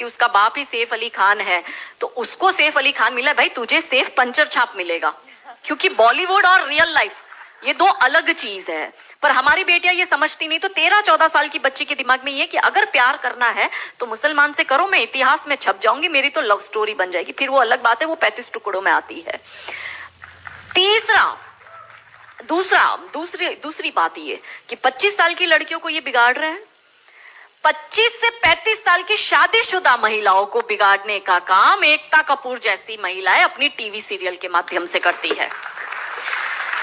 कि उसका बाप ही सैफ अली खान है, तो उसको सैफ अली खान मिला, भाई तुझे सैफ पंचर छाप मिलेगा, क्योंकि बॉलीवुड और रियल लाइफ ये दो अलग चीज है। पर हमारी बेटियां ये समझती नहीं। तो 13-14 साल की बच्ची के दिमाग में ये कि अगर प्यार करना है तो मुसलमान से करो, मैं इतिहास में छप जाऊंगी, मेरी तो लव स्टोरी बन जाएगी। फिर वो अलग बात है, वो 35 टुकड़ों में आती है। दूसरी बात ये कि 25 साल की लड़कियों को ये बिगाड़ रहे हैं। 25 से 35 साल की शादीशुदा महिलाओं को बिगाड़ने का काम एकता कपूर जैसी महिलाएं अपनी टीवी सीरियल के माध्यम से करती है।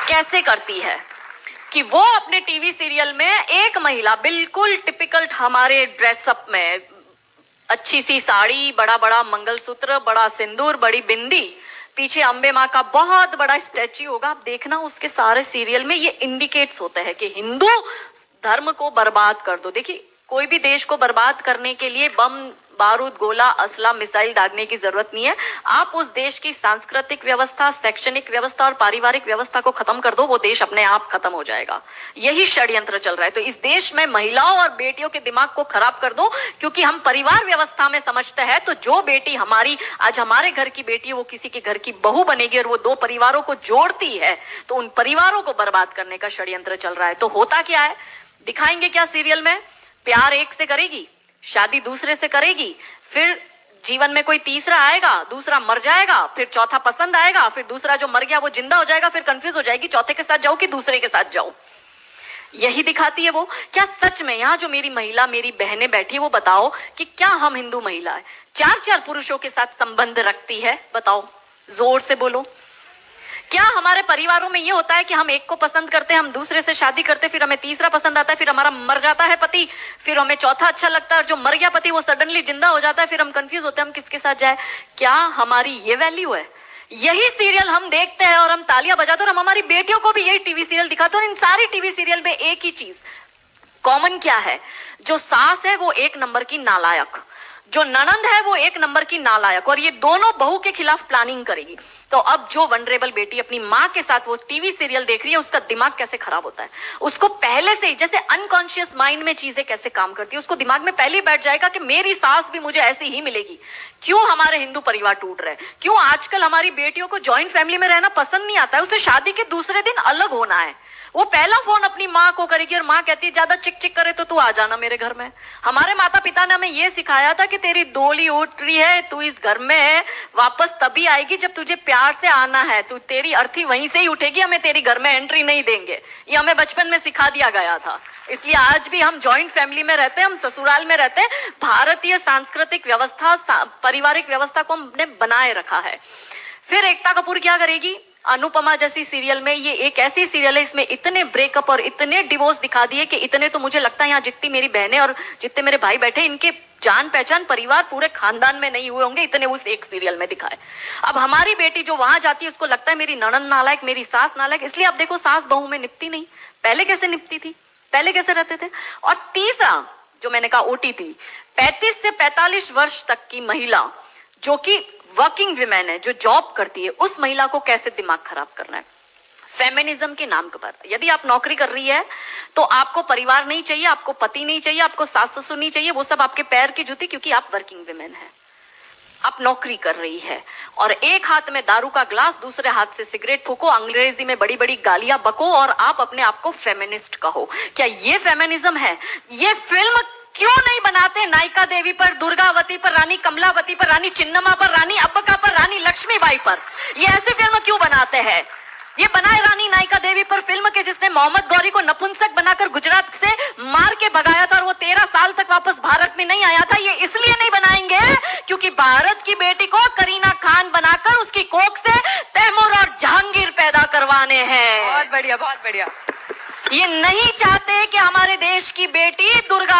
कैसे करती है कि वो अपने टीवी सीरियल में एक महिला बिल्कुल टिपिकल हमारे ड्रेसअप में, अच्छी सी साड़ी, बड़ा बड़ा मंगलसूत्र, बड़ा सिंदूर, बड़ी बिंदी, पीछे अंबे माँ का बहुत बड़ा स्टैच्यू होगा। आप देखना उसके सारे सीरियल में ये इंडिकेट्स होता है कि हिंदू धर्म को बर्बाद कर दो। देखिए, कोई भी देश को बर्बाद करने के लिए बम, बारूद, गोला, असला, मिसाइल दागने की जरूरत नहीं है। आप उस देश की सांस्कृतिक व्यवस्था, शैक्षणिक व्यवस्था और पारिवारिक व्यवस्था को खत्म कर दो, वो देश अपने आप खत्म हो जाएगा। यही षड्यंत्र चल रहा है। तो इस देश में महिलाओं और बेटियों के दिमाग को खराब कर दो, क्योंकि हम परिवार व्यवस्था में समझते हैं तो जो बेटी हमारी आज हमारे घर की बेटी है वो किसी के घर की बहू बनेगी और वो दो परिवारों को जोड़ती है, तो उन परिवारों को बर्बाद करने का षड्यंत्र चल रहा है। तो होता क्या है, दिखाएंगे क्या सीरियल में? प्यार एक से करेगी, शादी दूसरे से करेगी, फिर जीवन में कोई तीसरा आएगा, दूसरा मर जाएगा, फिर चौथा पसंद आएगा, फिर दूसरा जो मर गया वो जिंदा हो जाएगा, फिर कंफ्यूज हो जाएगी चौथे के साथ जाऊं कि दूसरे के साथ जाऊं। यही दिखाती है वो। क्या सच में यहाँ जो मेरी महिला, मेरी बहनें बैठी है, वो बताओ कि क्या हम हिंदू महिला है 4-4 पुरुषों के साथ संबंध रखती है? बताओ, जोर से बोलो। क्या हमारे परिवारों में ये होता है कि हम एक को पसंद करते हैं, हम दूसरे से शादी करते, फिर हमें तीसरा पसंद आता है, फिर हमारा मर जाता है पति, फिर हमें चौथा अच्छा लगता है और जो मर गया पति वो सडनली जिंदा हो जाता है, फिर हम कंफ्यूज होते हैं हम किसके साथ जाए? क्या हमारी ये वैल्यू है? यही सीरियल हम देखते हैं और हम तालियां बजाते हैं और हम हमारी बेटियों को भी यही टीवी सीरियल दिखाते हैं। और इन सारी टीवी सीरियल में एक ही चीज कॉमन क्या है, जो सास है वो एक नंबर की नालायक, जो ननंद है वो एक नंबर की नालायक, और ये दोनों बहू के खिलाफ प्लानिंग करेगी। तो अब जो वनरेबल बेटी अपनी माँ के साथ वो टीवी सीरियल देख रही है, उसका दिमाग कैसे खराब होता है, उसको पहले से ही, जैसे अनकॉन्शियस माइंड में चीजें कैसे काम करती है, उसको दिमाग में पहले ही बैठ जाएगा कि मेरी सास भी मुझे ऐसी ही मिलेगी। क्यों हमारे हिंदू परिवार टूट रहे? क्यों आजकल हमारी बेटियों को ज्वाइंट फैमिली में रहना पसंद नहीं आता है? उसे शादी के दूसरे दिन अलग होना है। वो पहला फोन अपनी माँ को करेगी और माँ कहती है ज्यादा चिक चिक करे तो तू आ जाना मेरे घर में। हमारे माता पिता ने हमें ये सिखाया था कि तेरी डोली उठ रही है, तू इस घर में वापस तभी आएगी जब तुझे प्यार से आना है, तू तेरी अर्थी वहीं से ही उठेगी, हमें तेरी घर में एंट्री नहीं देंगे। ये हमें बचपन में सिखा दिया गया था। इसलिए आज भी हम जॉइंट फैमिली में रहते हैं, हम ससुराल में रहते हैं। भारतीय सांस्कृतिक व्यवस्था, पारिवारिक व्यवस्था को हमने बनाए रखा है। फिर एकता कपूर क्या करेगी? अनुपमा जैसी सीरियल में, ये एक ऐसी सीरियल है इसमें इतने ब्रेकअप और इतने डिवोर्स दिखा दिए कि इतने तो मुझे लगता है यहाँ जितनी मेरी बहनें और जितने मेरे भाई बैठे, इनके जान पहचान परिवार पूरे खानदान में नहीं हुए होंगे, इतने उस एक सीरियल में दिखाए। अब हमारी बेटी जो वहां जाती है उसको लगता है मेरी ननंद नालायक, मेरी सास नालायक। इसलिए अब देखो सास बहू में निपटी नहीं। पहले कैसे निपटी थी, पहले कैसे रहते थे? और तीसरा जो मैंने कहा OTT, 35 से 45 वर्ष तक की महिला जो कि वर्किंग विमेन है, जो जॉब करती है, उस महिला को कैसे दिमाग खराब करना है फेमिनिज्म के नाम पर। यदि आप नौकरी कर रही है तो आपको परिवार नहीं चाहिए, आपको पति नहीं चाहिए, आपको सास ससुर नहीं चाहिए, वो सब आपके पैर की जूती, क्योंकि आप वर्किंग विमेन है, आप नौकरी कर रही है। और एक हाथ में दारू का ग्लास, दूसरे हाथ से सिगरेट फूको, अंग्रेजी में बड़ी बड़ी गालियां बको और आप अपने आप को फेमिनिस्ट कहो। क्या ये फेमिनिज्म है? ये फिल्म क्यों नहीं बनाते नायिका देवी पर, दुर्गावती पर, रानी कमलावती पर, रानी चिन्नमा पर, रानी अब्बका पर, रानी लक्ष्मीबाई पर? ये ऐसी फिल्म क्यों बनाते हैं? ये बनाए रानी नायिका देवी पर फिल्म के जिसने मोहम्मद गौरी को नपुंसक बनाकर गुजरात से मार के भगाया था और वो 13 साल तक वापस भारत में नहीं आया था। ये इसलिए नहीं बनाएंगे क्योंकि भारत की बेटी को करीना खान बनाकर उसकी कोख से तैमूर और जहांगीर पैदा करवाने हैं। बहुत बढ़िया, बहुत बढ़िया। ये नहीं चाहते कि हमारे देश की बेटी दुर्गा